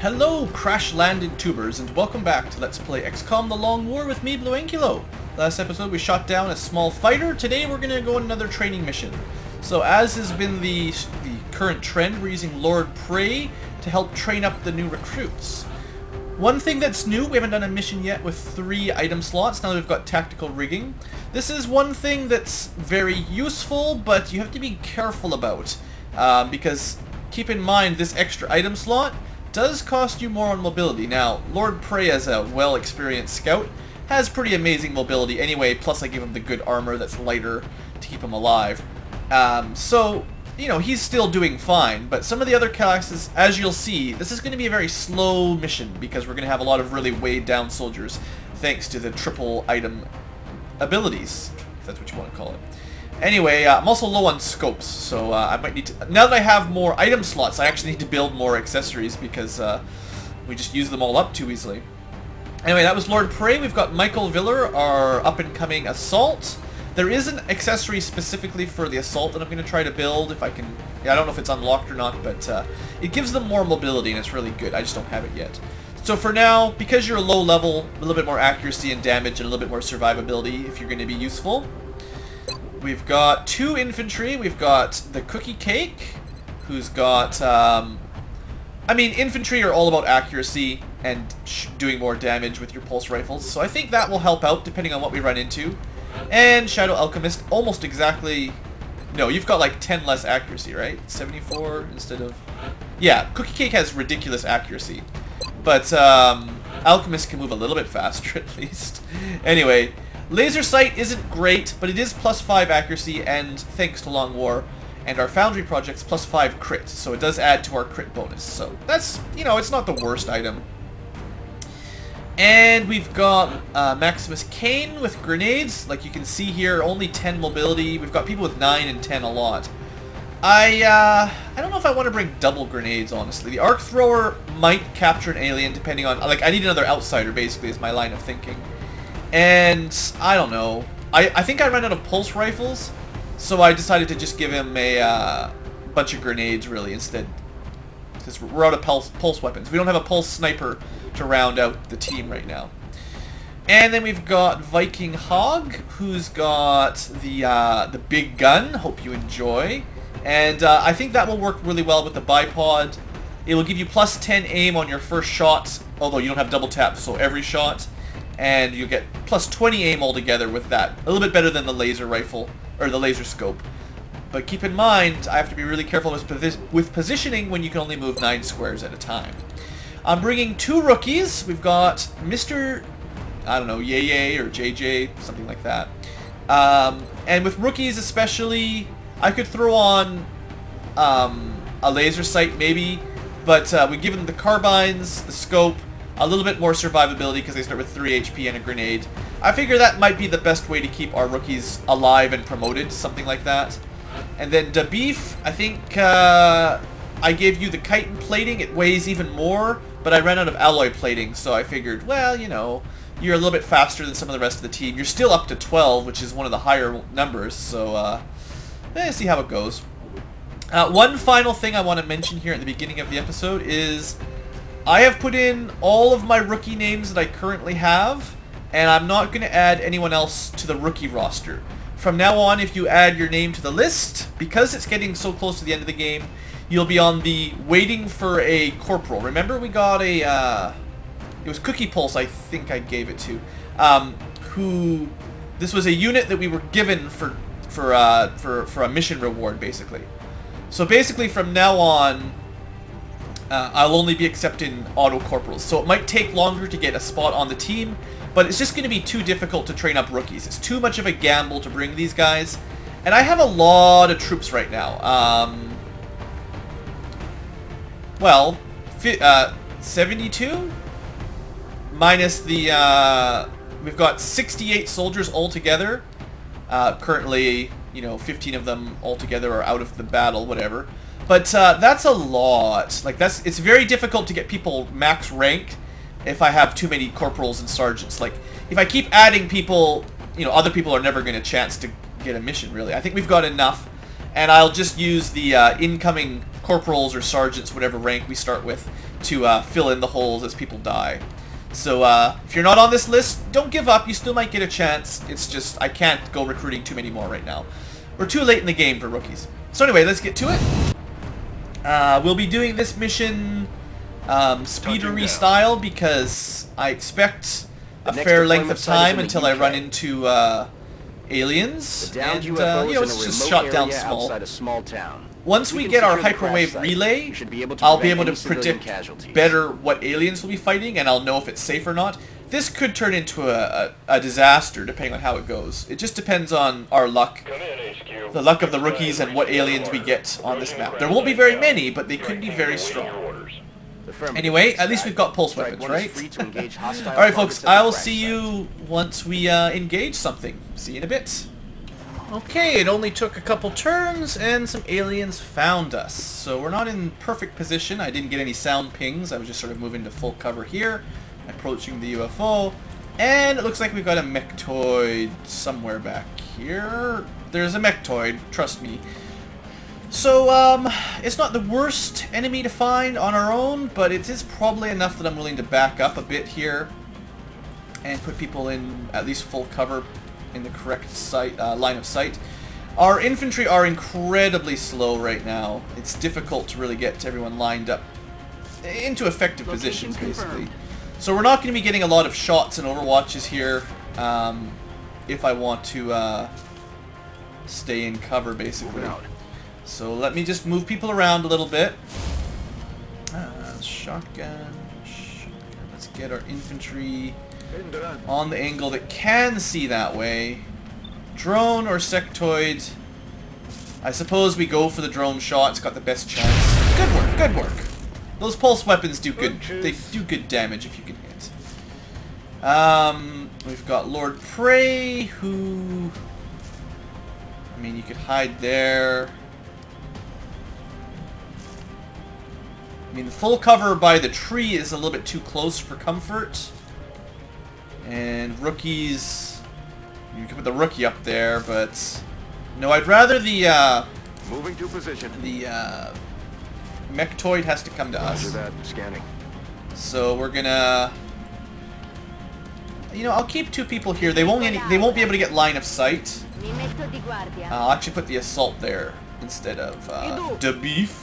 Hello, crash-landed tubers, and welcome back to Let's Play XCOM The Long War with me, BlueAnkylo. Last episode we shot down a small fighter. Today we're going to go on another training mission. So as has been the current trend, we're using Lord Prey to help train up the new recruits. One thing that's new, we haven't done a mission yet with 3 item slots, now that we've got tactical rigging. This is one thing that's very useful, but you have to be careful about, because keep in mind this extra item slot does cost you more on mobility. Now, Lord Prey, as a well-experienced scout, has pretty amazing mobility anyway, plus I give him the good armor that's lighter to keep him alive. So, you know, he's still doing fine, but some of the other classes, as you'll see, this is going to be a very slow mission because we're going to have a lot of really weighed down soldiers thanks to the triple item abilities, if that's what you want to call it. Anyway, I'm also low on scopes, so I might need to... Now that I have more item slots, I actually need to build more accessories because we just use them all up too easily. Anyway, that was Lord Prey. We've got Michael Viller, our up-and-coming assault. There is an accessory specifically for the assault that I'm going to try to build if I can... I don't know if it's unlocked or not, but it gives them more mobility and it's really good. I just don't have it yet. So for now, because you're low level, a little bit more accuracy and damage and a little bit more survivability if you're going to be useful. We've got 2 infantry. We've got the Cookie Cake, who's got... I mean, infantry are all about accuracy and doing more damage with your pulse rifles, so I think that will help out depending on what we run into. And Shadow Alchemist, almost exactly... No, you've got like 10 less accuracy, right? 74 instead of... Yeah, Cookie Cake has ridiculous accuracy. But Alchemist can move a little bit faster at least. Anyway, Laser Sight isn't great, but it is +5 accuracy, and thanks to Long War and our Foundry projects, +5 crit. So it does add to our crit bonus. So that's, you know, it's not the worst item. And we've got Maximus Kane with grenades. Like you can see here, only 10 mobility. We've got people with 9 and 10 a lot. I don't know if I want to bring double grenades, honestly. The Arc Thrower might capture an alien, depending on... Like, I need another outsider, basically, is my line of thinking. And, I don't know. I think I ran out of pulse rifles, so I decided to just give him a bunch of grenades, really, instead. Because we're out of pulse weapons. We don't have a pulse sniper to round out the team right now. And then we've got Viking Hog, who's got the big gun. Hope you enjoy. And I think that will work really well with the bipod. It will give you +10 aim on your first shot, although you don't have double tap, so every shot. And you'll get +20 aim altogether with that. A little bit better than the laser rifle, or the laser scope. But keep in mind, I have to be really careful with positioning when you can only move 9 squares at a time. I'm bringing 2 rookies. We've got Mr. I don't know, Yay or JJ, something like that. And with rookies especially, I could throw on a laser sight maybe, but we give them the carbines, the scope, a little bit more survivability because they start with 3 HP and a grenade. I figure that might be the best way to keep our rookies alive and promoted, something like that. And then Da Beef, I think I gave you the chitin plating. It weighs even more, but I ran out of alloy plating, so I figured, well, you know, you're a little bit faster than some of the rest of the team. You're still up to 12, which is one of the higher numbers, so see how it goes. One final thing I want to mention here at the beginning of the episode is I have put in all of my rookie names that I currently have, and I'm not going to add anyone else to the rookie roster. From now on, if you add your name to the list, because it's getting so close to the end of the game, you'll be on the waiting for a corporal. Remember we got a, it was Cookie Pulse I think I gave it to, this was a unit that we were given for a mission reward, basically. So basically from now on, I'll only be accepting auto corporals. So it might take longer to get a spot on the team, but it's just going to be too difficult to train up rookies. It's too much of a gamble to bring these guys. And I have a lot of troops right now. Well, 72? Minus the, we've got 68 soldiers altogether. Currently, you know, 15 of them altogether are out of the battle, whatever. But that's a lot. Like, it's very difficult to get people max rank if I have too many corporals and sergeants. Like, if I keep adding people, you know, other people are never going to chance to get a mission, really. I think we've got enough, and I'll just use the incoming corporals or sergeants, whatever rank we start with, to fill in the holes as people die. So if you're not on this list, don't give up. You still might get a chance. It's just I can't go recruiting too many more right now. We're too late in the game for rookies. So anyway, let's get to it. We'll be doing this mission speedery style because I expect a fair length of time until I run into aliens, and you know, it's just shot down small. Once we get our hyperwave relay, I'll be able to predict better what aliens will be fighting, and I'll know if it's safe or not. This could turn into a disaster depending on how it goes. It just depends on our luck, the luck of the rookies, and what aliens we get on this map. There won't be very many, but they could be very strong. Anyway, at least we've got pulse weapons, right? Alright folks, I'll see you once we engage something. See you in a bit. Okay, it only took a couple turns and some aliens found us. So we're not in perfect position. I didn't get any sound pings. I was just sort of moving to full cover here, approaching the UFO. And it looks like we've got a mechtoid somewhere back here. There's a mechtoid, trust me. So, it's not the worst enemy to find on our own, but it is probably enough that I'm willing to back up a bit here and put people in at least full cover in the correct line of sight. Our infantry are incredibly slow right now. It's difficult to really get everyone lined up into effective positions, basically. So we're not going to be getting a lot of shots and overwatches here if I want to stay in cover, basically. So let me just move people around a little bit. Shotgun. Let's get our infantry on the angle that can see that way. Drone or sectoid. I suppose we go for the drone shot. It's got the best chance. Good work, good work. Those pulse weapons do good. They do good damage if you can hit. We've got Lord Prey, who... I mean, you could hide there. I mean, the full cover by the tree is a little bit too close for comfort. And rookies... You can put the rookie up there, but... No, I'd rather the, moving to position. The, mechtoid has to come to us. Roger that. Scanning. So we're gonna... You know, I'll keep two people here. They won't be able to get line of sight. I'll actually put the assault there instead of the beef.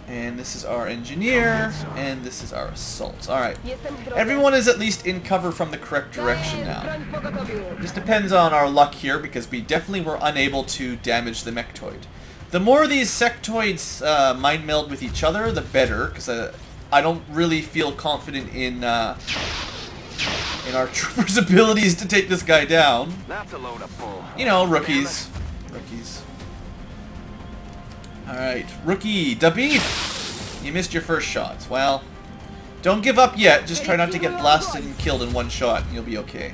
And this is our engineer, and this is our assault. Alright. Everyone is at least in cover from the correct direction now. Just depends on our luck here, because we definitely were unable to damage the mechtoid. The more these sectoids mind meld with each other, the better, because I don't really feel confident in our troopers' abilities to take this guy down. That's a load of bull. You know, rookies. Rookies. Alright, rookie, da beef! You missed your first shots. Well, don't give up yet. Just try not to get blasted and killed in one shot, and you'll be okay.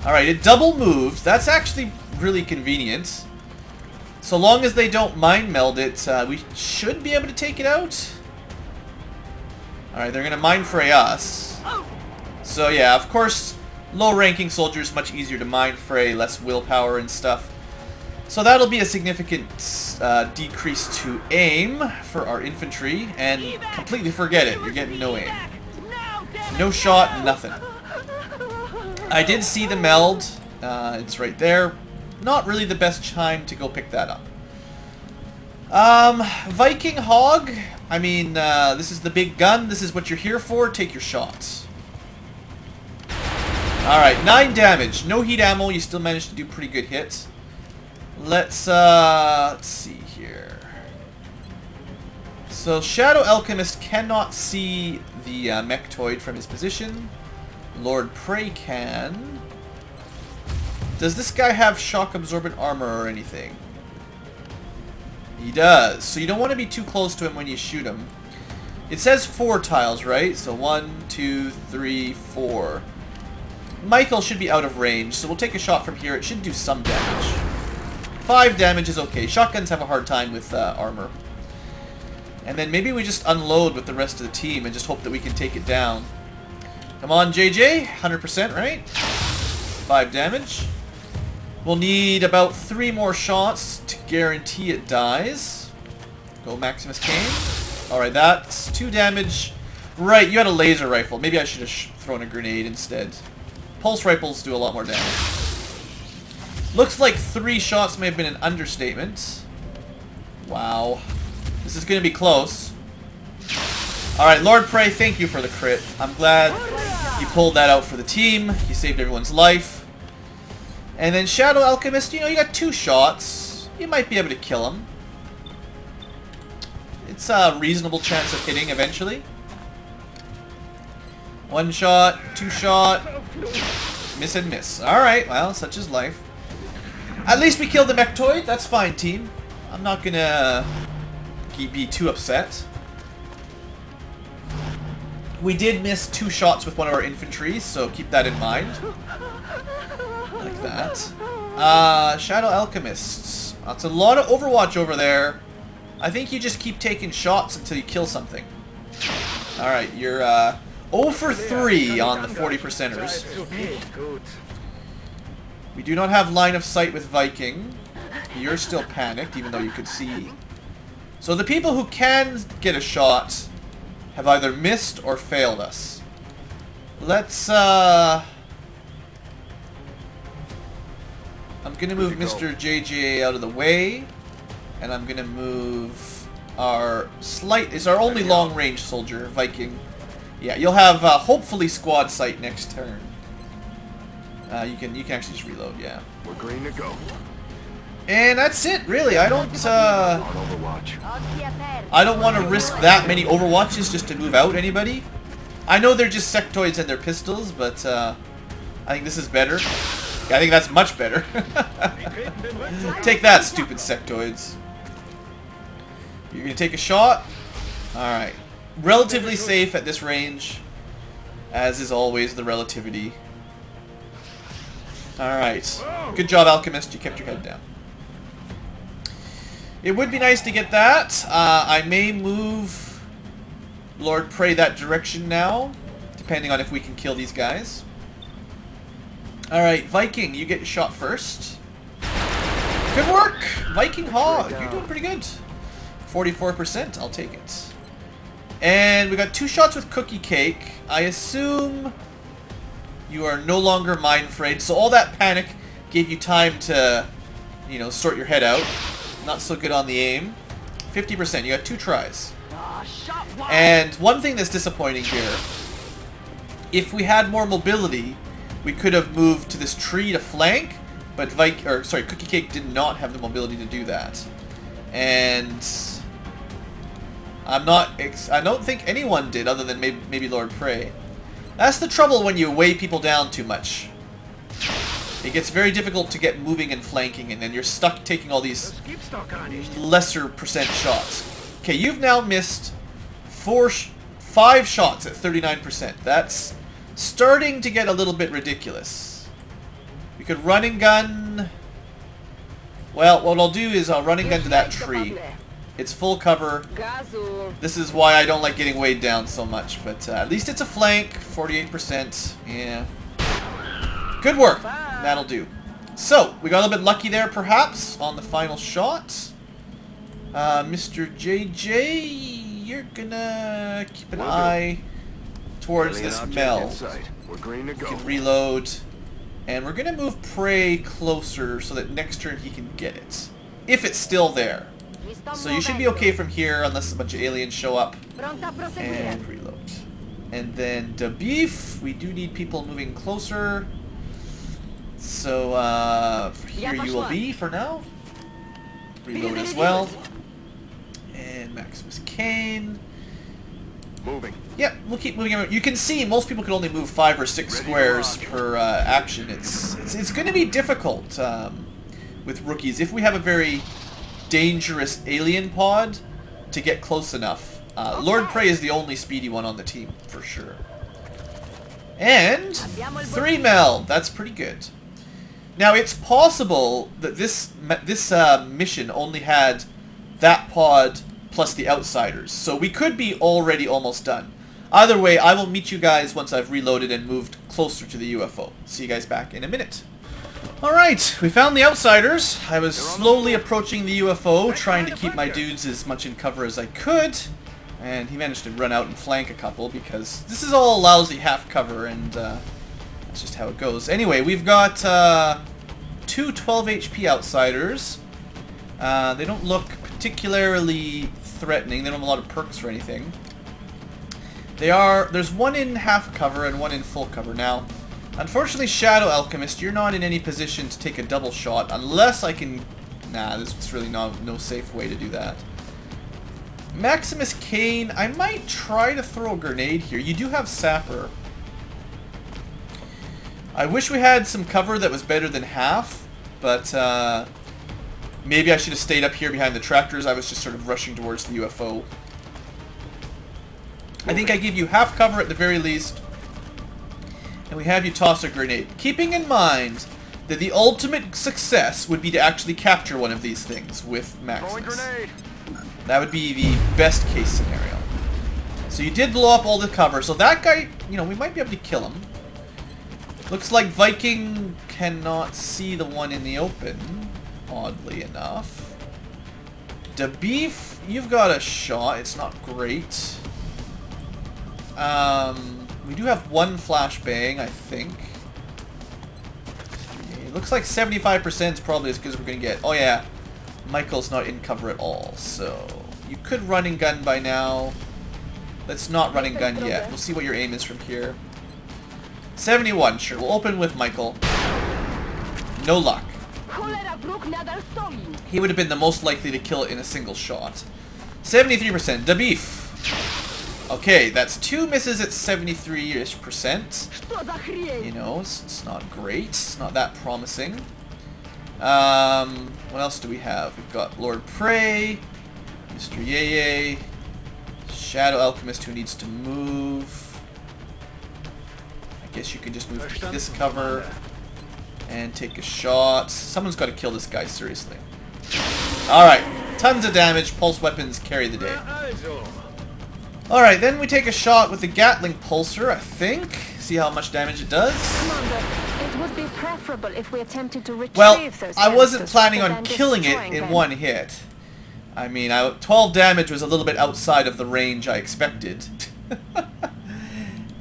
Alright, it double moved. That's actually really convenient. So long as they don't mind meld it, we should be able to take it out. Alright, they're going to mind fray us. So yeah, of course, low-ranking soldiers much easier to mind fray, less willpower and stuff. So that'll be a significant decrease to aim for our infantry, and completely forget it, you're getting no aim. No shot, nothing. I did see the meld, it's right there. Not really the best time to go pick that up. Viking Hog, I mean, this is the big gun, this is what you're here for, take your shots. Alright, 9 damage, no heat ammo, you still managed to do pretty good hits. Let's see here. So Shadow Alchemist cannot see the mechtoid from his position. Lord Prey can. Does this guy have shock absorbent armor or anything? He does. So you don't want to be too close to him when you shoot him. It says 4 tiles, right? So 1, 2, 3, 4. Michael should be out of range, so we'll take a shot from here. It should do some damage. 5 damage is okay. Shotguns have a hard time with armor. And then maybe we just unload with the rest of the team and just hope that we can take it down. Come on, JJ. 100%, right? 5 damage. We'll need about 3 more shots to guarantee it dies. Go Maximus Kane. Alright, that's 2 damage. Right, you had a laser rifle. Maybe I should have thrown a grenade instead. Pulse rifles do a lot more damage. Looks like 3 shots may have been an understatement. Wow. This is going to be close. Alright, Lord Prey, thank you for the crit. I'm glad you pulled that out for the team. You saved everyone's life. And then Shadow Alchemist, you know, you got 2 shots. You might be able to kill him. It's a reasonable chance of hitting eventually. 1 shot, 2 shot. Miss and miss. Alright, well, such is life. At least we killed the Mechtoid. That's fine, team. I'm not gonna be too upset. We did miss 2 shots with one of our infantry, so keep that in mind. Like that. Shadow Alchemists. That's a lot of Overwatch over there. I think you just keep taking shots until you kill something. Alright, you're 0 for 3 on the 40%ers. We do not have line of sight with Viking. You're still panicked, even though you could see. So the people who can get a shot have either missed or failed us. Let's, I'm gonna move Mr. JJ out of the way. And I'm gonna move our is our only long-range soldier, Viking. Yeah, you'll have, hopefully, squad sight next turn. You can actually just reload, yeah. We're green to go. And that's it, really. I don't want to risk that many Overwatches just to move out anybody. I know they're just sectoids and they're pistols, but I think this is better. I think that's much better. Take that, stupid sectoids. You're going to take a shot? Alright. Relatively safe at this range. As is always the relativity. Alright. Good job, Alchemist. You kept your head down. It would be nice to get that. I may move Lord Prey that direction now. Depending on if we can kill these guys. Alright, Viking, you get shot first. Good work! Viking Hog, you're doing pretty good. 44%, I'll take it. And we got 2 shots with Cookie Cake. I assume you are no longer mine afraid, so all that panic gave you time to, you know, sort your head out. Not so good on the aim. 50%, you got 2 tries. And one thing that's disappointing here, if we had more mobility, we could have moved to this tree to flank, but Cookie Cake did not have the mobility to do that. And I don't think anyone did other than maybe Lord Prey. That's the trouble when you weigh people down too much. It gets very difficult to get moving and flanking, and then you're stuck taking all these lesser percent shots. Okay, you've now missed 5 shots at 39%. That's starting to get a little bit ridiculous. We could run and gun. Well, what I'll do is I'll run and gun to that tree. It's full cover. This is why I don't like getting weighed down so much, but at least it's a flank. 48%. Yeah. Good work. That'll do. So, we got a little bit lucky there, perhaps, on the final shot. Mr. JJ, you're gonna keep an eye towards this Mel. We're green to go. You can reload. And we're gonna move Prey closer so that next turn he can get it. If it's still there. So you should be okay from here unless a bunch of aliens show up. And reload. And then the beef, we do need people moving closer. So here you will be for now. Reload as well. And Maximus Kane. Moving. Yep, we'll keep moving around. You can see most people can only move 5 or 6 squares per action. It's going to be difficult with rookies if we have a very dangerous alien pod to get close enough. Lord Prey is the only speedy one on the team for sure. And 3 Mel. That's pretty good. Now it's possible that this mission only had that pod plus the outsiders, so we could be already almost done. Either way, I will meet you guys once I've reloaded and moved closer to the UFO. See you guys back in a minute. Alright, we found the outsiders. I was slowly approaching the UFO, trying to keep my dudes as much in cover as I could. And he managed to run out and flank a couple, because this is all lousy half cover, and that's just how it goes. Anyway, we've got two 12 HP outsiders. They don't look particularly threatening. They don't have a lot of perks or anything. There's one in half cover and one in full cover. Now, unfortunately, Shadow Alchemist, you're not in any position to take a double shot unless I can... Nah, there's really no safe way to do that. Maximus Kane, I might try to throw a grenade here. You do have Sapper. I wish we had some cover that was better than half, but maybe I should have stayed up here behind the tractors. I was just sort of rushing towards the UFO. I think I give you half cover at the very least, and we have you toss a grenade. Keeping in mind that the ultimate success would be to actually capture one of these things with Maximus. That would be the best case scenario. So you did blow up all the cover, so that guy, you know, we might be able to kill him. Looks like Viking cannot see the one in the open, oddly enough. DeBeef, you've got a shot. It's not great. We do have one flashbang, I think. It looks like 75% is probably as good as we're going to get. Oh yeah, Michael's not in cover at all, so you could run and gun by now. Let's not run and gun yet. We'll see what your aim is from here. 71, sure. We'll open with Michael. No luck. He would have been the most likely to kill it in a single shot. 73%. DeBeef. Okay, that's 2 misses at 73-ish%. You know, it's not great. It's not that promising. What else do we have? We've got Lord Prey, Mr. Yeye, Shadow Alchemist who needs to move. I guess you could just move to this cover and take a shot. Someone's got to kill this guy, seriously. Alright, tons of damage. Pulse weapons carry the day. Alright, then we take a shot with the Gatling Pulsar, I think. See how much damage it does. Commander, it would be preferable if we attempted to retrieve those I wasn't canisters planning rather on than killing it destroying in them. one hit. I mean, 12 damage was a little bit outside of the range I expected.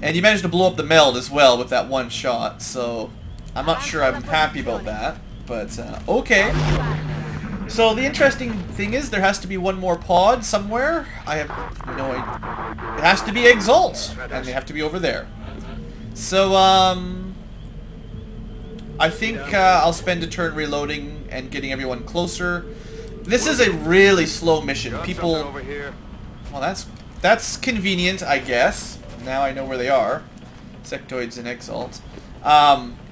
And you managed to blow up the meld as well with that one shot, so I'm not sure I'm happy about that, but okay. So the interesting thing is there has to be one more pod somewhere. I have no idea. It has to be EXALT, and they have to be over there. So, I think I'll spend a turn reloading and getting everyone closer. This is a really slow mission. People... Well, that's convenient, I guess. Now I know where they are. Sectoids and EXALT.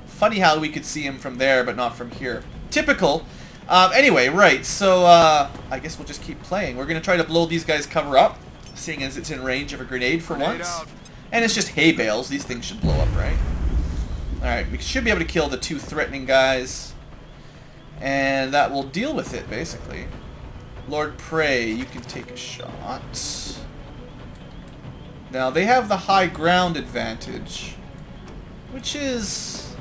Funny how we could see him from there, but not from here. Typical. Anyway, right, so I guess we'll just keep playing. We're going to try to blow these guys' cover up, seeing as it's in range of a grenade for once. And it's just hay bales. These things should blow up, right? Alright, we should be able to kill the 2 threatening guys. And that will deal with it, basically. Lord Prey, you can take a shot. Now, they have the high ground advantage, which is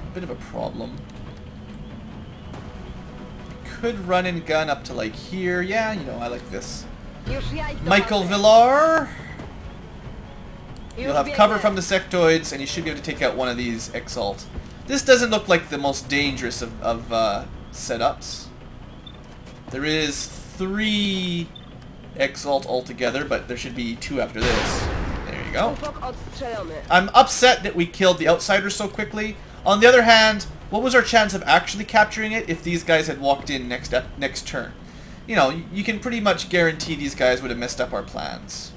a bit of a problem. Could run and gun up to like here. Yeah, you know, I like this. Michael Villar. You'll have cover from the sectoids, and you should be able to take out one of these EXALT. This doesn't look like the most dangerous of setups. There is 3 EXALT altogether, but there should be 2 after this. There you go. I'm upset that we killed the outsiders so quickly. On the other hand, what was our chance of actually capturing it if these guys had walked in next turn? You know, you can pretty much guarantee these guys would have messed up our plans.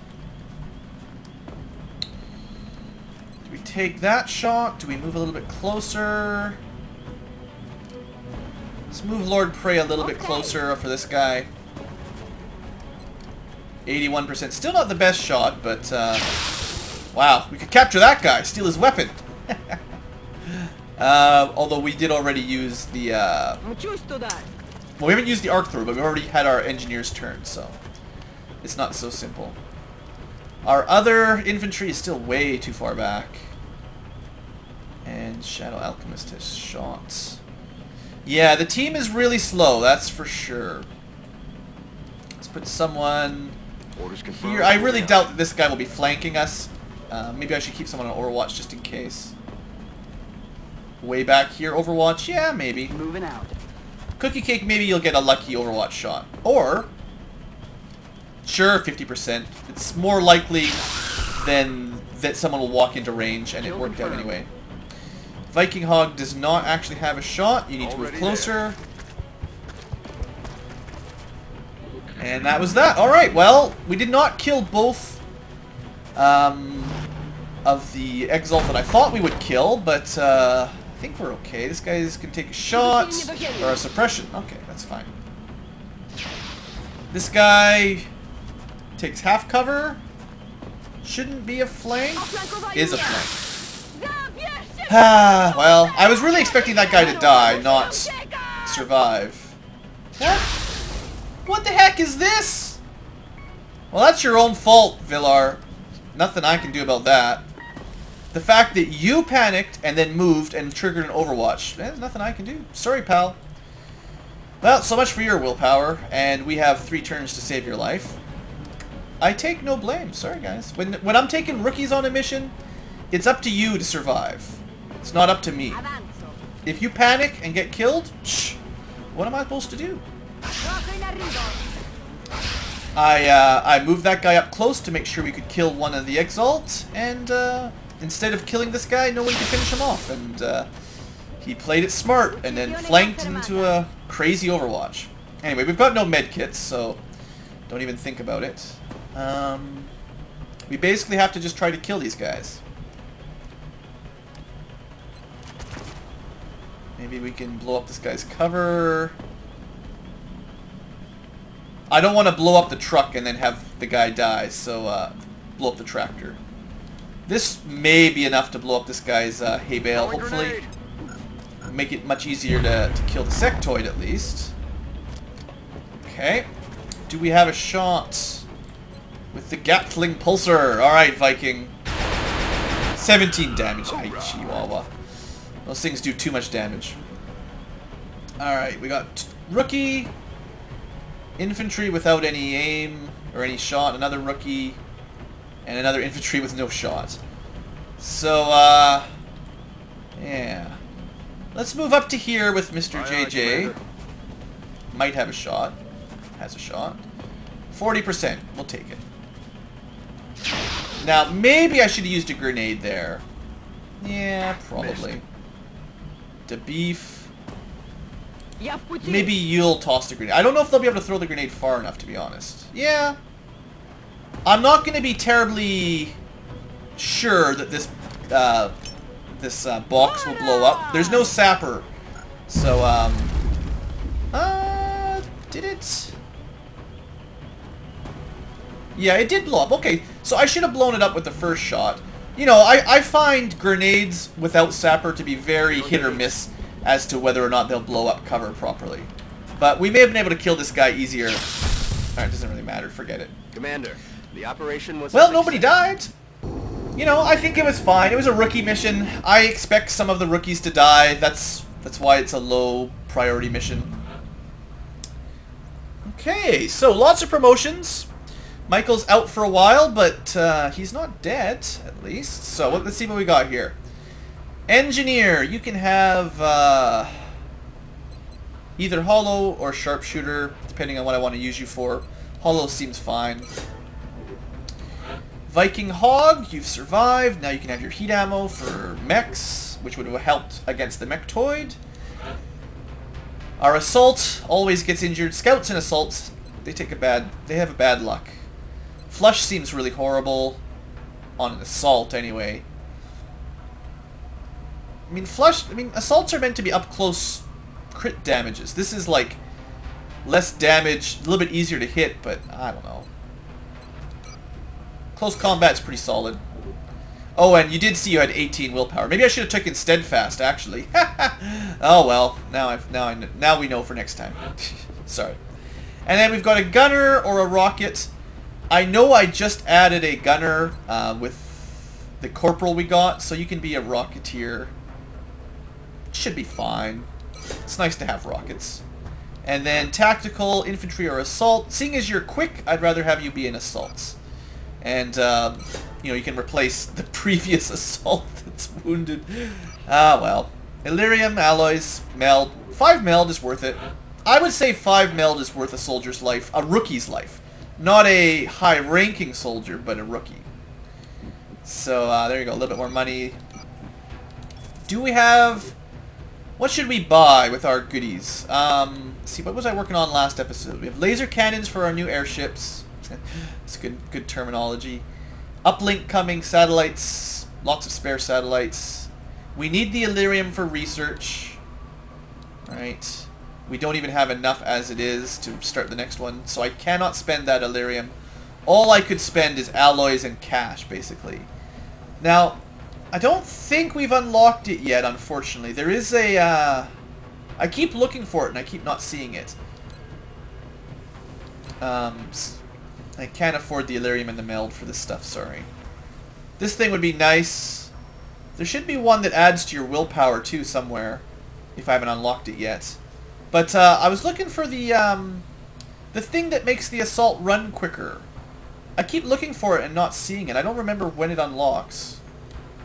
Do we take that shot? Do we move a little bit closer? Let's move Lord Prey a little bit closer for this guy. 81%. Still not the best shot, but wow, we could capture that guy, steal his weapon. Although we did already use the well, we haven't used the arc throw, but we already had our engineer's turn, so it's not so simple. Our other infantry is still way too far back. And Shadow Alchemist has shots. Yeah, the team is really slow, that's for sure. Let's put someone Orders confirmed. here. I really doubt that this guy will be flanking us. Maybe I should keep someone on Overwatch just in case. Way back here, Overwatch? Yeah, maybe. Moving out. Cookie Cake, maybe you'll get a lucky Overwatch shot. Or, sure, 50%. It's more likely than that someone will walk into range, and it worked out anyway. Viking Hog does not actually have a shot. You need to move closer. And that was that. Alright, well, we did not kill both of the EXALT that I thought we would kill, but I think we're okay. This guy can take a shot or a suppression. Okay, that's fine. This guy takes half cover. Shouldn't be a flank. Is a flank. Well, I was really expecting that guy to die, not survive. What? What the heck is this? Well, that's your own fault, Villar. Nothing I can do about that. The fact that you panicked and then moved and triggered an Overwatch, there's nothing I can do. Sorry, pal. Well, so much for your willpower, and we have 3 turns to save your life. I take no blame. Sorry, guys. When I'm taking rookies on a mission, it's up to you to survive. It's not up to me. If you panic and get killed, what am I supposed to do? I moved that guy up close to make sure we could kill one of the EXALT, and instead of killing this guy, no one could finish him off, and he played it smart and then flanked into a crazy Overwatch. Anyway, we've got no medkits, so don't even think about it. We basically have to just try to kill these guys. Maybe we can blow up this guy's cover. I don't want to blow up the truck and then have the guy die, so blow up the tractor. This may be enough to blow up this guy's hay bale, hopefully. Make it much easier to kill the sectoid, at least. Okay. Do we have a shot with the Gatling Pulsar? Alright, Viking. 17 damage. Ay, chihuahua. Those things do too much damage. Alright, we got rookie. Infantry without any aim or any shot. Another rookie. And another infantry with no shot. So, yeah. Let's move up to here with Mr. JJ. Might have a shot. Has a shot. 40%. We'll take it. Now, maybe I should have used a grenade there. Yeah, probably. The beef. Maybe you'll toss the grenade. I don't know if they'll be able to throw the grenade far enough, to be honest. Yeah. I'm not going to be terribly sure that this box will blow up. There's no sapper. So, did it? Yeah, it did blow up. Okay, so I should have blown it up with the first shot. You know, I find grenades without sapper to be very hit or miss as to whether or not they'll blow up cover properly. But we may have been able to kill this guy easier. Alright, doesn't really matter. Forget it. Commander, the operation was... Well, nobody died. You know, I think it was fine. It was a rookie mission. I expect some of the rookies to die. That's why it's a low priority mission. Okay, so lots of promotions. Michael's out for a while, but he's not dead, at least. So let's see what we got here. Engineer, you can have either Hollow or Sharpshooter, depending on what I want to use you for. Hollow seems fine. Viking Hog, you've survived. Now you can have your heat ammo for mechs, which would have helped against the mechtoid. Our Assault always gets injured. Scouts and Assaults, they have a bad luck. Flush seems really horrible on an Assault anyway. I mean, Assaults are meant to be up close crit damages. This is like less damage, a little bit easier to hit, but I don't know. Close combat's pretty solid. Oh, and you did see you had 18 willpower. Maybe I should have taken Steadfast, actually. Oh well, now we know for next time. Sorry. And then we've got a gunner or a rocket. I know I just added a gunner with the corporal we got, so you can be a rocketeer. Should be fine. It's nice to have rockets. And then tactical, infantry, or assault. Seeing as you're quick, I'd rather have you be in assaults. And, you know, you can replace the previous assault that's wounded. Ah, well. Illyrium, alloys, meld. 5 meld is worth it. I would say 5 meld is worth a soldier's life. A rookie's life. Not a high-ranking soldier, but a rookie. So, there you go. A little bit more money. Do we have... What should we buy with our goodies? Let's see, what was I working on last episode? We have laser cannons for our new airships. It's good terminology. Uplink coming, satellites, lots of spare satellites. We need the Illyrium for research. Alright. We don't even have enough as it is to start the next one, so I cannot spend that Illyrium. All I could spend is alloys and cash, basically. Now, I don't think we've unlocked it yet, unfortunately. There is a, I keep looking for it and I keep not seeing it. I can't afford the Illyrium and the meld for this stuff, sorry. This thing would be nice. There should be one that adds to your willpower, too, somewhere. If I haven't unlocked it yet. But, I was looking for the thing that makes the assault run quicker. I keep looking for it and not seeing it. I don't remember when it unlocks.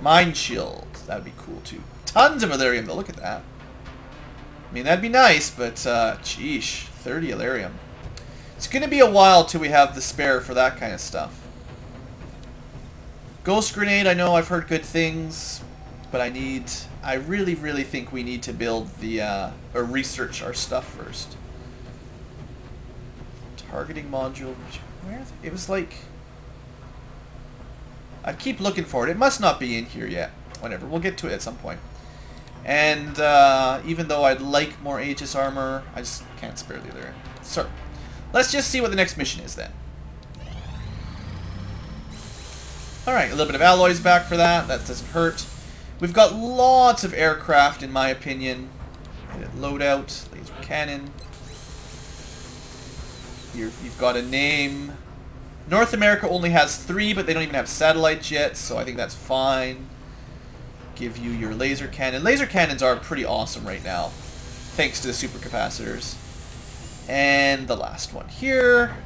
Mine shield. That would be cool, too. Tons of Illyrium, though. Look at that. I mean, that'd be nice, but, sheesh. 30 Illyrium. It's going to be a while till we have the spare for that kind of stuff. Ghost Grenade, I know I've heard good things, but I really, really think we need to build the, or research our stuff first. Targeting module, where? It was like... I keep looking for it. It must not be in here yet. Whatever, we'll get to it at some point. And, even though I'd like more Aegis armor, I just can't spare the other. So, let's just see what the next mission is then. Alright, a little bit of alloys back for that. That doesn't hurt. We've got lots of aircraft, in my opinion. Loadout, laser cannon. You've got a name. North America only has 3, but they don't even have satellites yet, so I think that's fine. Give you your laser cannon. Laser cannons are pretty awesome right now, thanks to the supercapacitors. And the last one here.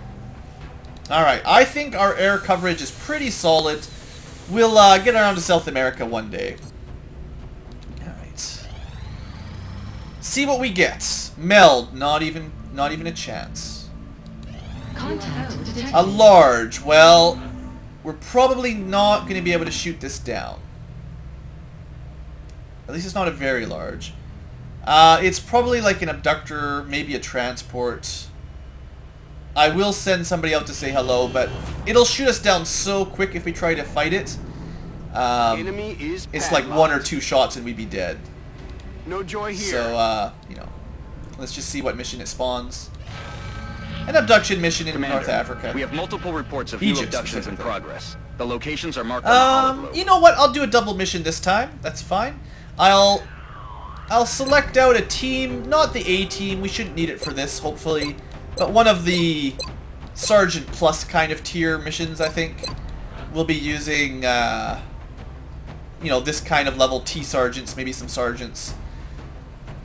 Alright, I think our air coverage is pretty solid. We'll get around to South America one day. Alright. See what we get. Meld, not even a chance. A large. Well, we're probably not going to be able to shoot this down. At least it's not a very large. It's probably like an abductor, maybe a transport. I will send somebody out to say hello, but it'll shoot us down so quick if we try to fight it. Enemy is it's like 1 or 2 shots and we'd be dead. No joy here. So, you know, let's just see what mission it spawns. An abduction mission in Commander, North Africa. We have multiple reports of Egypt, new abductions in specifically. progress. The locations are marked on the hologlobe. You know what? I'll do a double mission this time. That's fine. I'll select out a team, not the A team. We shouldn't need it for this, hopefully, but one of the Sergeant Plus kind of tier missions. I think we'll be using, you know, this kind of level T sergeants, maybe some sergeants.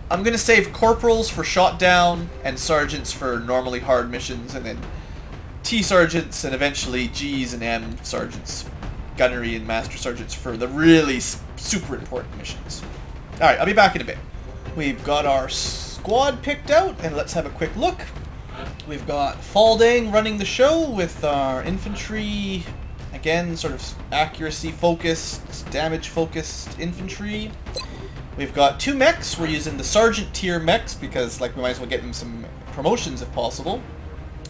I'm gonna save corporals for shot down and sergeants for normally hard missions, and then T sergeants and eventually Gs and M sergeants, gunnery and master sergeants for the really super important missions. Alright, I'll be back in a bit. We've got our squad picked out, and let's have a quick look. We've got Faldang running the show with our infantry, again, sort of accuracy focused, damage focused infantry. We've got 2 mechs. We're using the sergeant tier mechs because, like, we might as well get them some promotions if possible.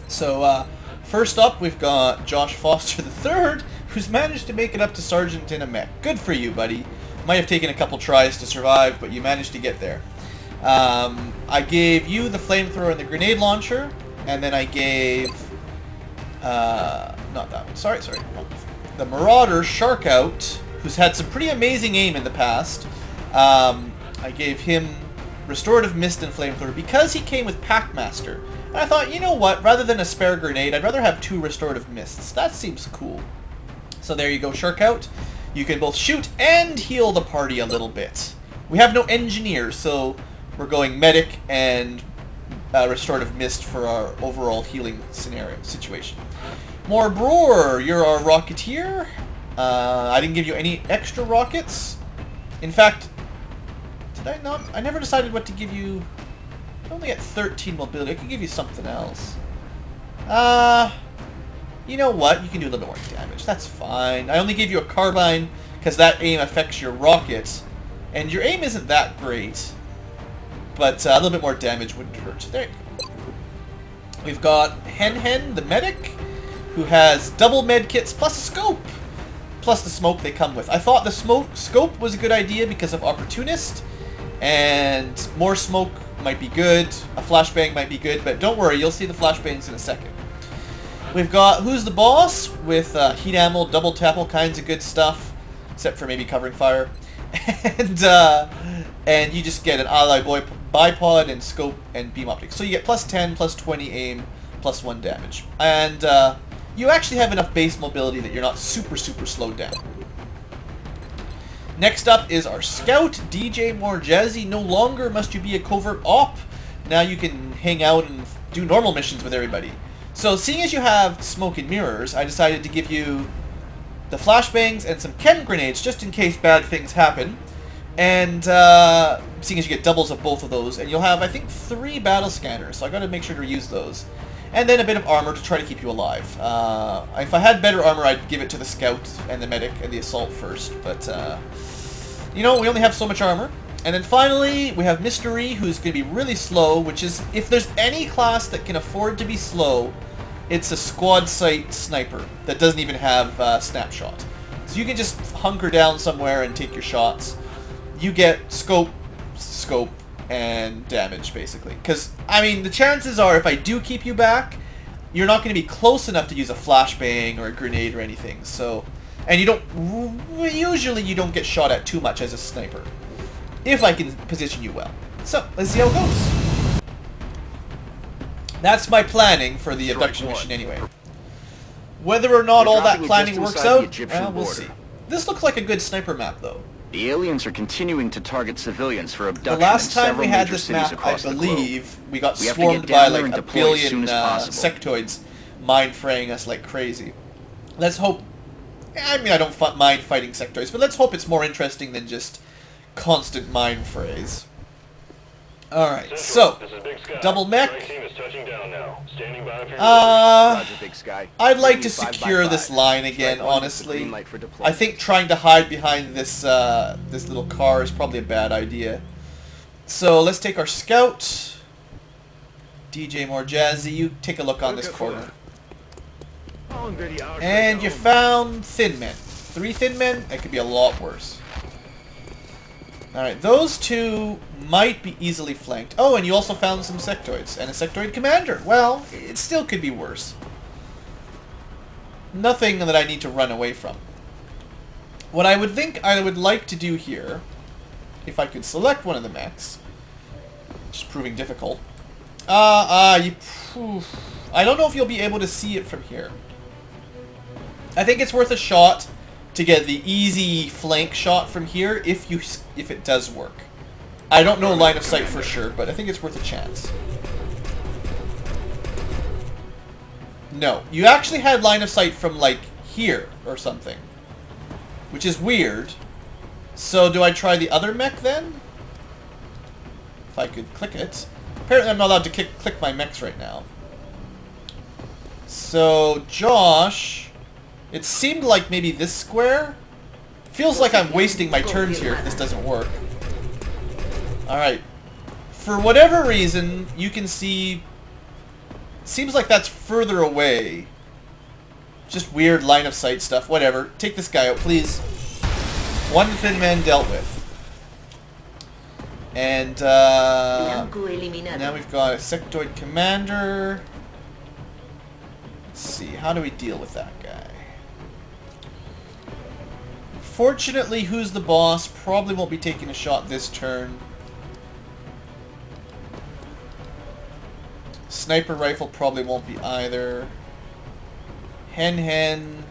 So, first up, we've got Josh Foster III, who's managed to make it up to sergeant in a mech. Good for you, buddy. Might have taken a couple tries to survive, but you managed to get there. I gave you the flamethrower and the grenade launcher, and then I gave... not that one. Sorry. The Marauder Shark Out, who's had some pretty amazing aim in the past. I gave him Restorative Mist and Flamethrower because he came with Packmaster. And I thought, you know what, rather than a spare grenade, I'd rather have 2 Restorative Mists. That seems cool. So there you go, Shark Out. You can both shoot and heal the party a little bit. We have no engineers, so we're going medic and restorative mist for our overall healing situation. More Brewer, you're our rocketeer. I didn't give you any extra rockets. In fact, did I not? I never decided what to give you. I only get 13 mobility. I could give you something else. You know what? You can do a little bit more damage. That's fine. I only gave you a carbine because that aim affects your rocket. And your aim isn't that great. But a little bit more damage wouldn't hurt. There you go. We've got Hen, the medic, who has double med kits plus a scope. Plus the smoke they come with. I thought the scope was a good idea because of Opportunist. And more smoke might be good. A flashbang might be good. But don't worry, you'll see the flashbangs in a second. We've got Who's the Boss with heat ammo, double tap, all kinds of good stuff. Except for maybe covering fire. And you just get an ally bipod and scope and beam optics. So you get plus 10, plus 20 aim, plus 1 damage. And you actually have enough base mobility that you're not super slowed down. Next up is our scout, DJ More Jazzy. No longer must you be a covert op. Now you can hang out and do normal missions with everybody. So seeing as you have smoke and mirrors, I decided to give you the flashbangs and some chem grenades just in case bad things happen. And seeing as you get doubles of both of those, and you'll have, I think, 3 battle scanners, so I gotta make sure to use those. And then a bit of armor to try to keep you alive. If I had better armor, I'd give it to the scout and the medic and the assault first, but you know, we only have so much armor. And then finally, we have Mystery, who's going to be really slow, which is, if there's any class that can afford to be slow, it's a squad sight sniper that doesn't even have snapshot. So you can just hunker down somewhere and take your shots. You get scope, and damage, basically. Because, I mean, the chances are, if I do keep you back, you're not going to be close enough to use a flashbang or a grenade or anything. So, and you don't, usually you don't get shot at too much as a sniper. If I can position you well. So, let's see how it goes. That's my planning for the abduction mission anyway. Whether or not all that planning works out, well, we'll see. This looks like a good sniper map, though. The aliens are continuing to target civilians for abduction. The last time we had this map, I believe, we got swarmed by like a billion sectoids mind-fraying us like crazy. Let's hope... I mean, I don't mind fighting sectoids, but let's hope it's more interesting than just constant mind frays. Alright, so, double mech. I'd like to secure this line again, honestly. I think trying to hide behind this this little car is probably a bad idea. So, let's take our scout. DJ More Jazzy, you take a look on this corner. And you found thin men. 3 thin men? That could be a lot worse. Alright, those 2 might be easily flanked. Oh, and you also found some sectoids. And a sectoid commander. Well, it still could be worse. Nothing that I need to run away from. What I would think I would like to do here, if I could select one of the mechs, which is proving difficult. I don't know if you'll be able to see it from here. I think it's worth a shot to get the easy flank shot from here if it does work. I don't know line of sight for sure, but I think it's worth a chance. No, you actually had line of sight from like here or something, which is weird. So do I try the other mech then? If I could click it. Apparently I'm not allowed to click my mechs right now. So Josh... It seemed like maybe this square? Feels like I'm wasting my turns here if this doesn't work. Alright. For whatever reason, you can see... Seems like that's further away. Just weird line of sight stuff. Whatever. Take this guy out, please. 1 thin man dealt with. And, now we've got a sectoid commander. Let's see. How do we deal with that guy? Fortunately, Who's the Boss probably won't be taking a shot this turn. Sniper rifle probably won't be either. Hen.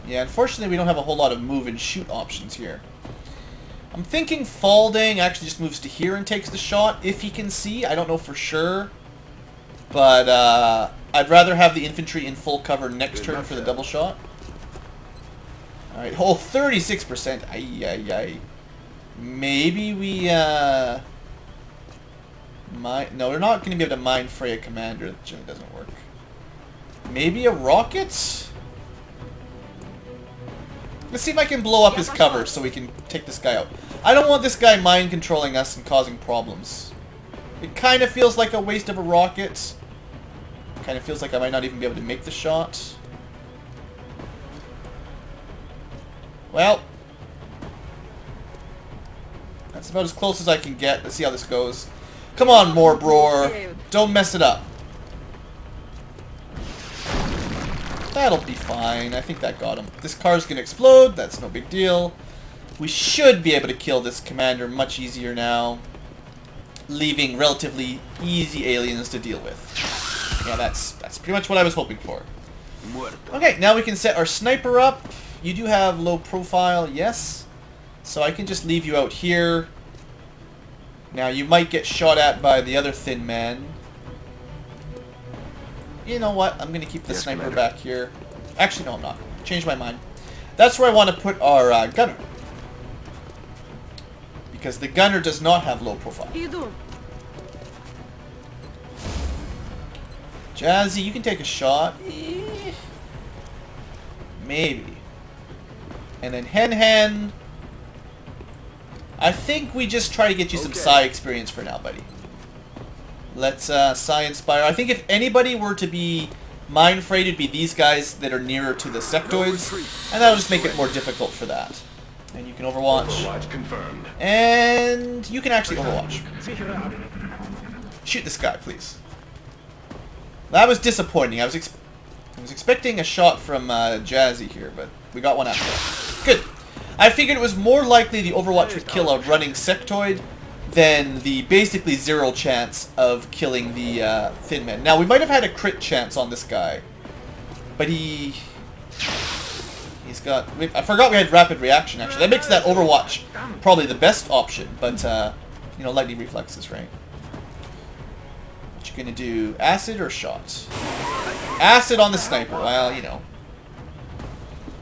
Yeah, unfortunately we don't have a whole lot of move and shoot options here. I'm thinking Falding actually just moves to here and takes the shot if he can see. I don't know for sure. But I'd rather have the infantry in full cover next turn for the double shot. Alright, oh, 36%. Ay, ay, ay. Maybe we, no, we're not going to be able to mine Freya Commander. That generally doesn't work. Maybe a rocket? Let's see if I can blow up his cover so we can take this guy out. I don't want this guy mind controlling us and causing problems. It kind of feels like a waste of a rocket. Kind of feels like I might not even be able to make the shot. Well, that's about as close as I can get. Let's see how this goes. Come on, Morbroar. Don't mess it up. That'll be fine. I think that got him. This car's going to explode. That's no big deal. We should be able to kill this commander much easier now, leaving relatively easy aliens to deal with. Yeah, that's pretty much what I was hoping for. Okay, now we can set our sniper up. You do have low profile, yes. So I can just leave you out here. Now you might get shot at by the other thin man. You know what? I'm going to keep the sniper back here. Actually, no, I'm not. Change my mind. That's where I want to put our gunner. Because the gunner does not have low profile. Jazzy, you can take a shot. Maybe. And then Hen. I think we just try to get you some Psi experience for now, buddy. Let's Psi Inspire. I think if anybody were to be mind-frayed, it'd be these guys that are nearer to the sectoids. And that'll just make it more difficult for that. And you can Overwatch. Overwatch confirmed. And you can actually Overwatch. Shoot this guy, please. That was disappointing. I was expecting a shot from Jazzy here, but we got one after that. Good. I figured it was more likely the Overwatch would kill a running sectoid than the basically 0 chance of killing the Thin Man. Now, we might have had a crit chance on this guy, but he's got... I forgot we had rapid reaction, actually. That makes that Overwatch probably the best option, but, you know, lightning reflexes, right? What you gonna do? Acid or shot? Acid on the sniper. Well, you know.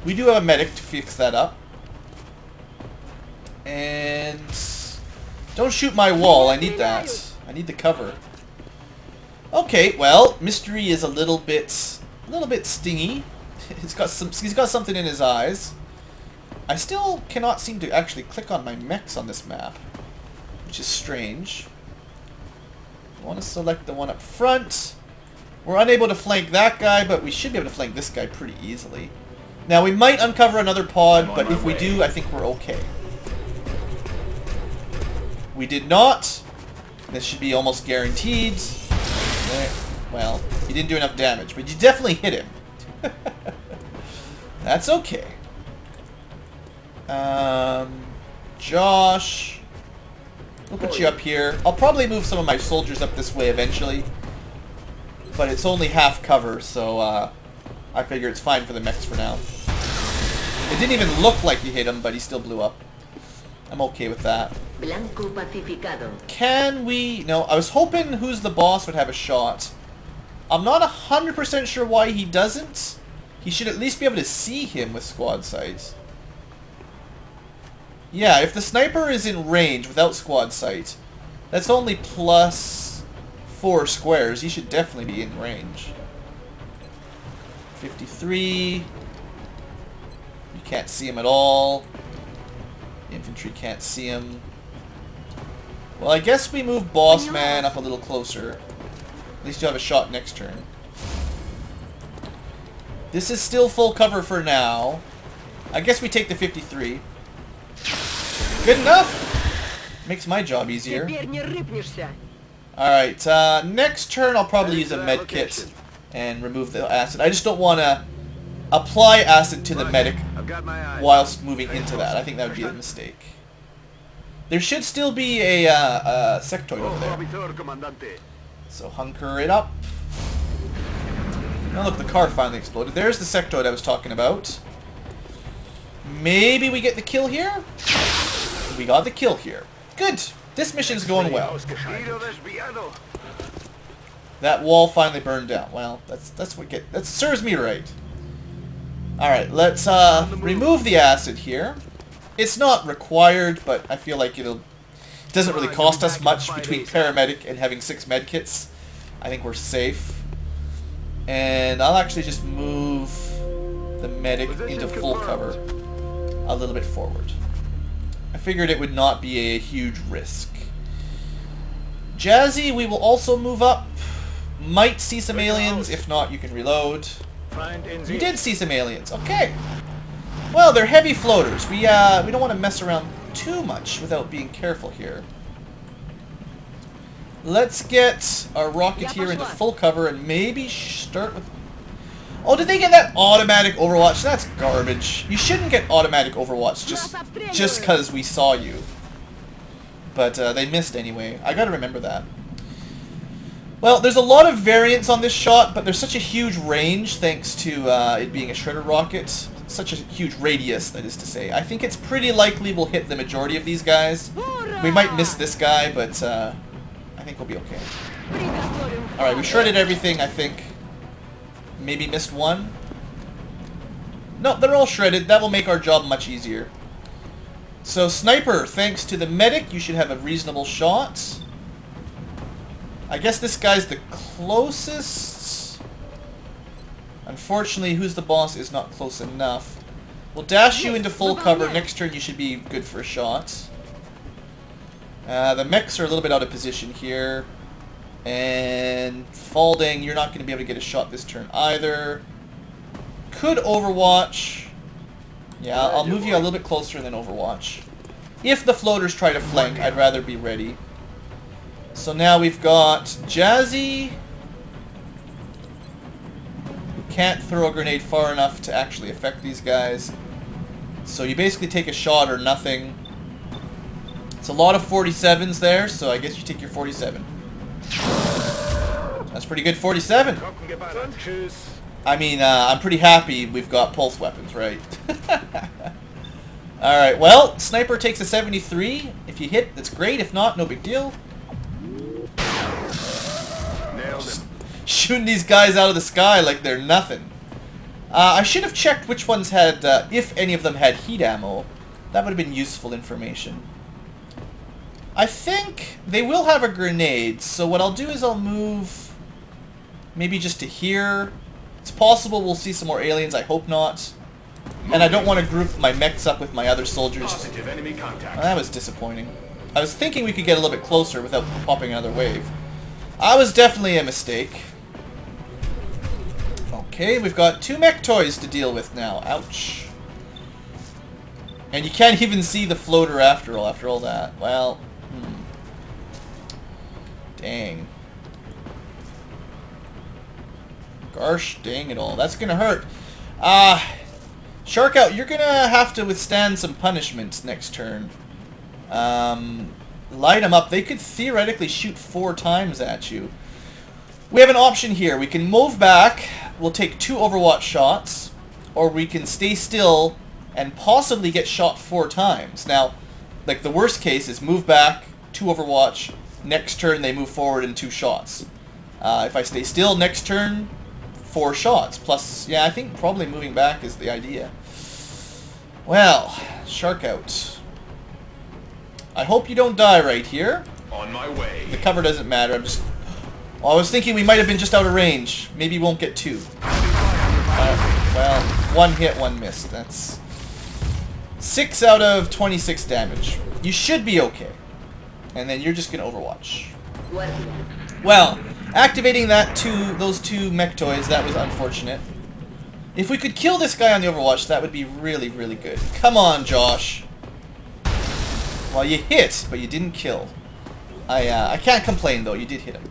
We do have a medic to fix that up. And... don't shoot my wall. I need that. I need the cover. Okay, well, Mystery is a little bit stingy. He's got something in his eyes. I still cannot seem to actually click on my mechs on this map, which is strange. I want to select the one up front. We're unable to flank that guy, but we should be able to flank this guy pretty easily. Now, we might uncover another pod, but if we do, I think we're okay. We did not. This should be almost guaranteed. Well, he didn't do enough damage, but you definitely hit him. That's okay. Josh, we'll put you up here. I'll probably move some of my soldiers up this way eventually, but it's only half cover, so I figure it's fine for the mechs for now. It didn't even look like he hit him, but he still blew up. I'm okay with that. Can we... No, I was hoping Who's the Boss would have a shot. I'm not 100% sure why he doesn't. He should at least be able to see him with squad sight. Yeah, if the sniper is in range without squad sight, that's only plus 4 squares. He should definitely be in range. 53. You can't see him at all. The infantry can't see him. Well, I guess we move Boss Man up a little closer. At least you have a shot next turn. This is still full cover for now. I guess we take the 53. Good enough! Makes my job easier. Alright, next turn I'll probably use a med kit and remove the acid. I just don't want to apply acid to the medic whilst moving into that. I think that would be a mistake. There should still be a sectoid over there. So hunker it up. Now look, the car finally exploded. There's the sectoid I was talking about. Maybe we get the kill here? we got the kill here. Good. This mission's going well. That wall finally burned down. Well, that serves me right. Alright, let's remove the acid here. It's not required, but I feel like it doesn't really cost us much between paramedic and having 6 medkits. I think we're safe. And I'll actually just move the medic into full cover a little bit forward. I figured it would not be a huge risk. Jazzy, we will also move up. Might see some aliens. If not, you can reload. You did see some aliens. Okay. Well, they're heavy floaters. We don't want to mess around too much without being careful here. Let's get our Rocketeer into full cover and maybe start with... Oh, did they get that automatic overwatch? That's garbage. You shouldn't get automatic overwatch just because we saw you. But they missed anyway. I gotta remember that. Well, there's a lot of variance on this shot, but there's such a huge range thanks to it being a shredder rocket. Such a huge radius, that is to say. I think it's pretty likely we'll hit the majority of these guys. We might miss this guy, but I think we'll be okay. Alright, we shredded everything, I think. Maybe missed one. No, they're all shredded. That will make our job much easier. So, Sniper, thanks to the medic, you should have a reasonable shot. I guess this guy's the closest. Unfortunately, who's the boss is not close enough. We'll dash you into full cover. Next turn you should be good for a shot. The mechs are a little bit out of position here. And Falding, you're not going to be able to get a shot this turn either. Could Overwatch. Yeah, I'll move you a little bit closer and then Overwatch. If the floaters try to flank, I'd rather be ready. So now we've got Jazzy. Can't throw a grenade far enough to actually affect these guys. So you basically take a shot or nothing. It's a lot of 47s there, so I guess you take your 47. That's pretty good 47. I mean, I'm pretty happy we've got pulse weapons, right? Alright, well, Sniper takes a 73. If you hit, that's great. If not, no big deal. Just shooting these guys out of the sky like they're nothing. I should have checked which ones had, if any of them had heat ammo. That would have been useful information. I think they will have a grenade, so what I'll do is I'll move maybe just to here. It's possible we'll see some more aliens, I hope not. And I don't want to group my mechs up with my other soldiers. Positive enemy contact. That was disappointing. I was thinking we could get a little bit closer without popping another wave. I was definitely a mistake. Okay, we've got 2 mech toys to deal with now. Ouch. And you can't even see the floater after all that. Well, dang. Gosh dang it all. That's gonna hurt. Shark Out, you're gonna have to withstand some punishment next turn. Light them up. They could theoretically shoot 4 times at you. We have an option here. We can move back. We'll take 2 Overwatch shots. Or we can stay still and possibly get shot 4 times. Now, like the worst case is move back, 2 Overwatch. Next turn they move forward in 2 shots. If I stay still, next turn, 4 shots. Plus, yeah, I think probably moving back is the idea. Well, Shark Out. I hope you don't die right here. On my way. The cover doesn't matter. I was thinking we might have been just out of range. Maybe we won't get 2. Well, 1 hit, 1 miss. That's 6 out of 26 damage. You should be okay. And then you're just gonna Overwatch. Well, activating those 2 mech toys, that was unfortunate. If we could kill this guy on the Overwatch, that would be really, really good. Come on, Josh. Well, you hit, but you didn't kill. I can't complain, though. You did hit him.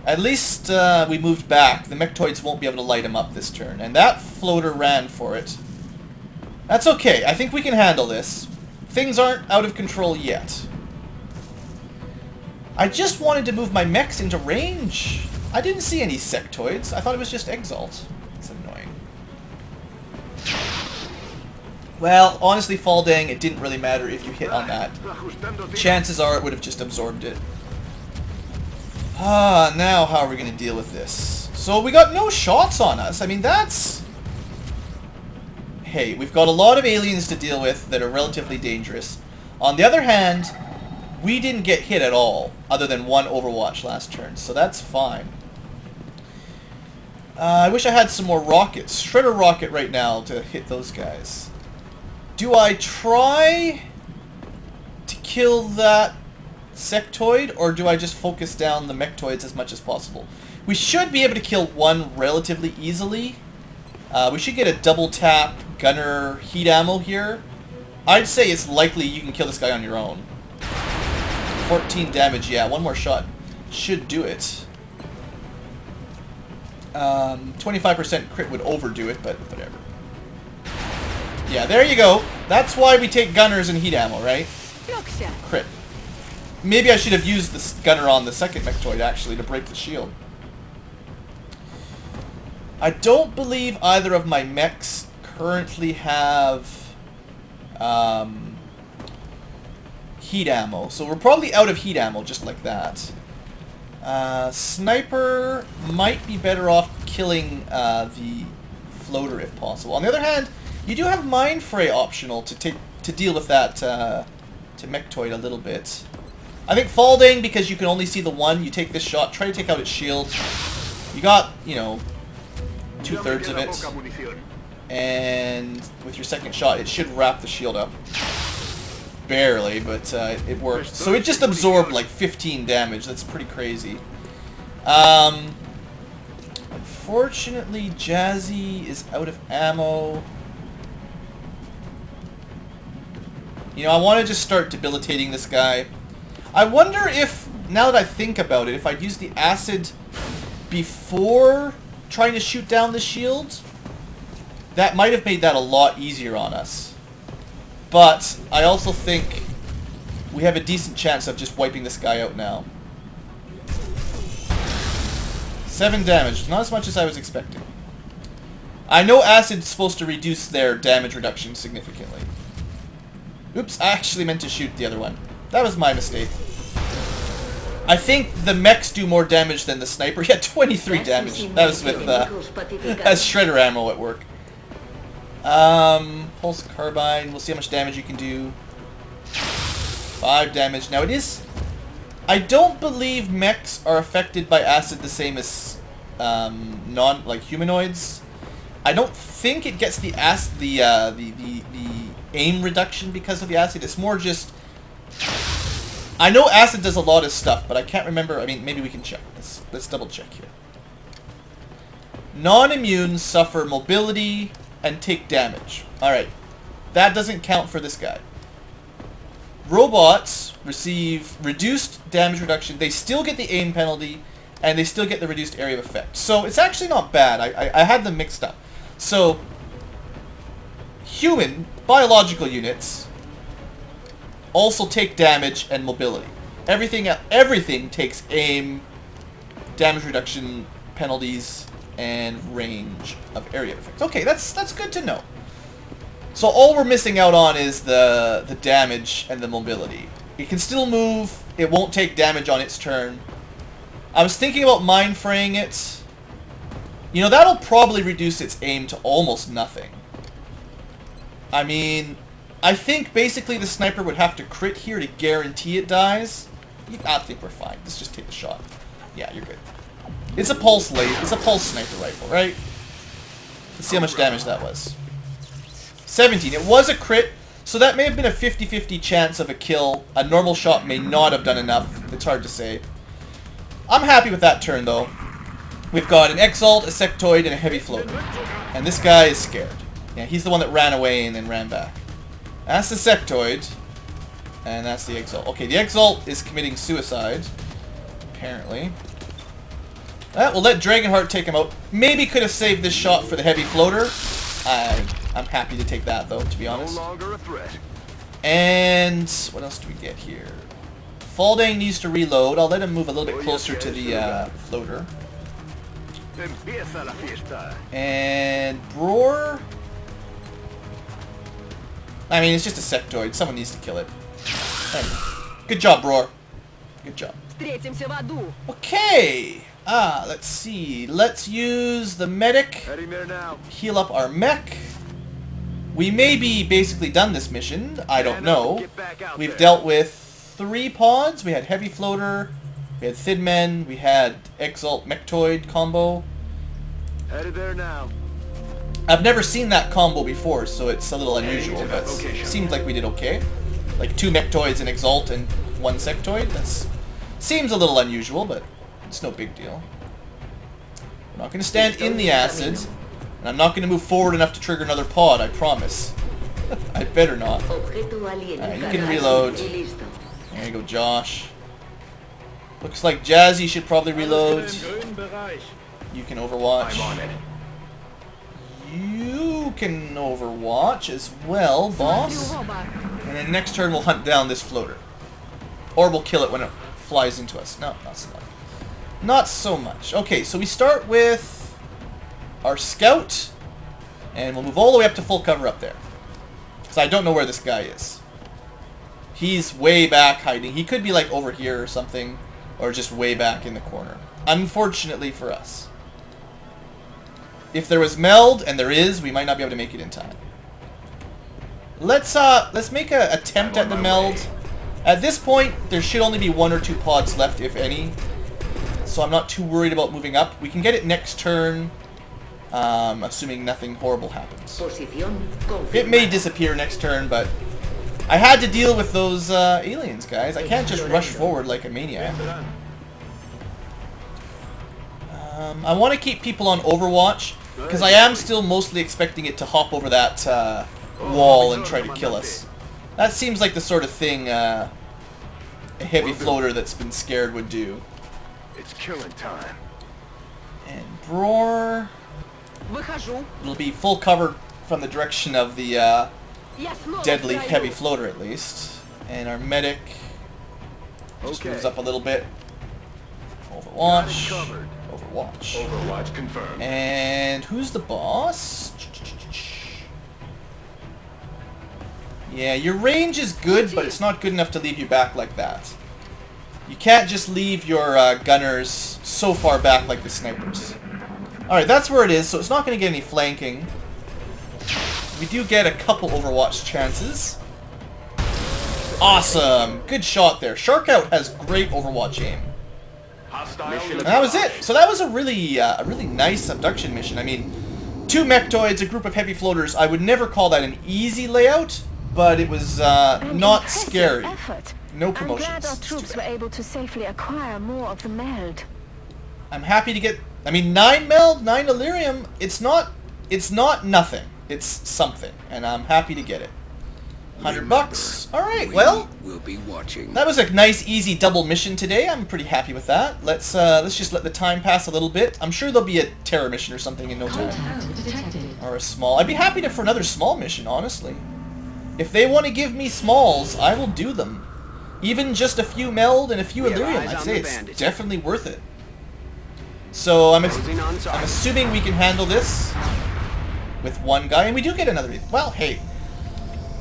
At least we moved back. The mechtoids won't be able to light him up this turn. And that floater ran for it. That's okay. I think we can handle this. Things aren't out of control yet. I just wanted to move my mechs into range. I didn't see any sectoids. I thought it was just EXALT. It's annoying. Well, honestly, Faldang, it didn't really matter if you hit on that. Chances are it would have just absorbed it. Now how are we going to deal with this? So we got no shots on us. I mean, that's... Hey, we've got a lot of aliens to deal with that are relatively dangerous. On the other hand, we didn't get hit at all, other than one Overwatch last turn, so that's fine. I wish I had some more rockets. Shredder rocket right now to hit those guys. Do I try to kill that sectoid, or do I just focus down the mechtoids as much as possible? We should be able to kill one relatively easily. We should get a double tap gunner heat ammo here. I'd say it's likely you can kill this guy on your own. 14 damage, yeah, one more shot should do it. 25% crit would overdo it, but whatever. Yeah, there you go. That's why we take gunners and heat ammo, right? Crit. Maybe I should have used this gunner on the second mechtoid, actually, to break the shield. I don't believe either of my mechs currently have heat ammo. So we're probably out of heat ammo, just like that. Sniper might be better off killing the floater if possible. On the other hand, you do have Mind Fray optional to deal with that to mechtoid a little bit. I think Falding, because you can only see the one, you take this shot, try to take out its shield. You got, you know, 2/3 of it. And with your second shot, it should wrap the shield up. Barely, but it worked. So it just absorbed like 15 damage. That's pretty crazy. Unfortunately, Jazzy is out of ammo. You know, I want to just start debilitating this guy. I wonder if, now that I think about it, if I'd use the acid before trying to shoot down the shield, that might have made that a lot easier on us. But I also think we have a decent chance of just wiping this guy out now. 7 damage, not as much as I was expecting. I know acid's supposed to reduce their damage reduction significantly. Oops, I actually meant to shoot the other one. That was my mistake. I think the mechs do more damage than the sniper. Yeah, 23 damage. That was with as shredder ammo at work. Pulse carbine. We'll see how much damage you can do. 5 damage. Now it is... I don't believe mechs are affected by acid the same as like humanoids. I don't think it gets the aim reduction because of the acid. It's more just... I know acid does a lot of stuff, but I can't remember. I mean, maybe we can check. Let's double check here. Non-immunes suffer mobility and take damage. Alright. That doesn't count for this guy. Robots receive reduced damage reduction. They still get the aim penalty, and they still get the reduced area of effect. So it's actually not bad. I had them mixed up. So, human, biological units also take damage and mobility. Everything takes aim, damage reduction, penalties, and range of area of effect. Okay, that's good to know. So all we're missing out on is the damage and the mobility. It can still move. It won't take damage on its turn. I was thinking about mind fraying it. You know, that'll probably reduce its aim to almost nothing. I mean, I think basically the sniper would have to crit here to guarantee it dies. I think we're fine. Let's just take a shot. Yeah, you're good. It's a pulse It's a pulse sniper rifle, right? Let's see how much damage that was. 17. It was a crit, so that may have been a 50-50 chance of a kill. A normal shot may not have done enough. It's hard to say. I'm happy with that turn, though. We've got an EXALT, a sectoid, and a heavy floater. And this guy is scared. Yeah, he's the one that ran away and then ran back. That's the sectoid. And that's the EXALT. Okay, the EXALT is committing suicide. Apparently. We'll let Dragonheart take him out. Maybe could have saved this shot for the heavy floater. I'm happy to take that, though, to be honest. No longer a threat. And what else do we get here? Faldang needs to reload. I'll let him move a little bit closer to the floater. And Bror... I mean, it's just a sectoid. Someone needs to kill it. Anyway. Good job, Roar. Good job. Okay. Let's see. Let's use the medic. Heading there now. Heal up our mech. We may be basically done this mission. I don't know. We've dealt with 3 pods. We had Heavy Floater. We had Thin Men. We had EXALT Mechtoid combo. Headed there now. I've never seen that combo before, so it's a little unusual, but it seems like we did okay. Like 2 Mechtoids and EXALT and 1 Sectoid. That seems a little unusual, but it's no big deal. We're not going to stand in the acid, and I'm not going to move forward enough to trigger another pod, I promise. I better not. Alright, you can reload. There you go, Josh. Looks like Jazzy should probably reload. You can overwatch. I'm on it. You can overwatch as well, boss. And then next turn we'll hunt down this floater. Or we'll kill it when it flies into us. No, not so much. Not so much. Okay, so we start with our scout. And we'll move all the way up to full cover up there. So I don't know where this guy is. He's way back hiding. He could be like over here or something. Or just way back in the corner. Unfortunately for us. If there was meld, and there is, we might not be able to make it in time. Let's make an attempt at the meld. At this point, there should only be 1 or 2 pods left, if any. So I'm not too worried about moving up. We can get it next turn, assuming nothing horrible happens. It may disappear next turn, but I had to deal with those aliens, guys. I can't just rush forward like a maniac. I want to keep people on Overwatch, because I am still mostly expecting it to hop over that wall and try to kill us. That seems like the sort of thing a heavy floater that's been scared would do. It's killing time. And Roar. It'll be full cover from the direction of the deadly heavy floater at least. And our medic just moves up a little bit. Overwatch. Overwatch. Overwatch confirmed. And who's the boss? Yeah, your range is good, but it's not good enough to leave you back like that. You can't just leave your gunners so far back like the snipers. Alright, that's where it is, so it's not going to get any flanking. We do get a couple Overwatch chances. Awesome! Good shot there. Shark Out has great Overwatch aim. And that was it. So that was a really nice abduction mission. I mean, 2 Mechtoids, a group of heavy floaters. I would never call that an easy layout, but it was not scary. Effort. No promotions. I'm glad our troops were able to safely acquire more of the meld. I'm happy to get. I mean, 9 meld, 9 Illyrium. It's not nothing. It's something, and I'm happy to get it. $100. All right. Well, we'll be watching. That was a nice, easy double mission today. I'm pretty happy with that. Let's just let the time pass a little bit. I'm sure there'll be a terror mission or something in no time. Or a small. I'd be happy for another small mission, honestly. If they want to give me smalls, I will do them. Even just a few meld and a few Illyrium, I'd say it's definitely worth it. So I'm assuming we can handle this with 1 guy, and we do get another. Well, hey.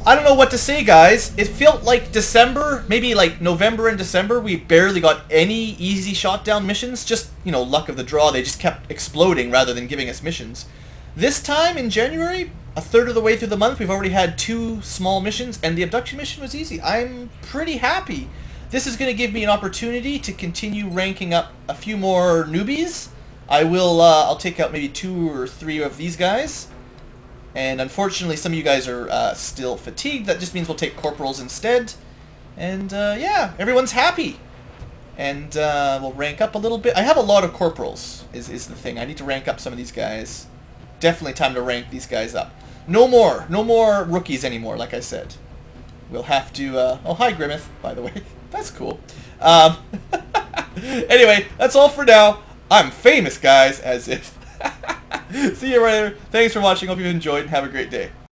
I don't know what to say, guys. It felt like December, maybe like November and December, we barely got any easy shot down missions. Just, you know, luck of the draw. They just kept exploding rather than giving us missions. This time in January, a third of the way through the month, we've already had 2 small missions, and the abduction mission was easy. I'm pretty happy. This is going to give me an opportunity to continue ranking up a few more newbies. I'll take out maybe 2 or 3 of these guys. And unfortunately, some of you guys are still fatigued. That just means we'll take corporals instead. And yeah, everyone's happy. And we'll rank up a little bit. I have a lot of corporals, is the thing. I need to rank up some of these guys. Definitely time to rank these guys up. No more rookies anymore, like I said. We'll have to... oh, hi, Grimmeth, by the way. That's cool. Anyway, that's all for now. I'm famous, guys, as if... See you later. Thanks for watching. Hope you enjoyed and have a great day.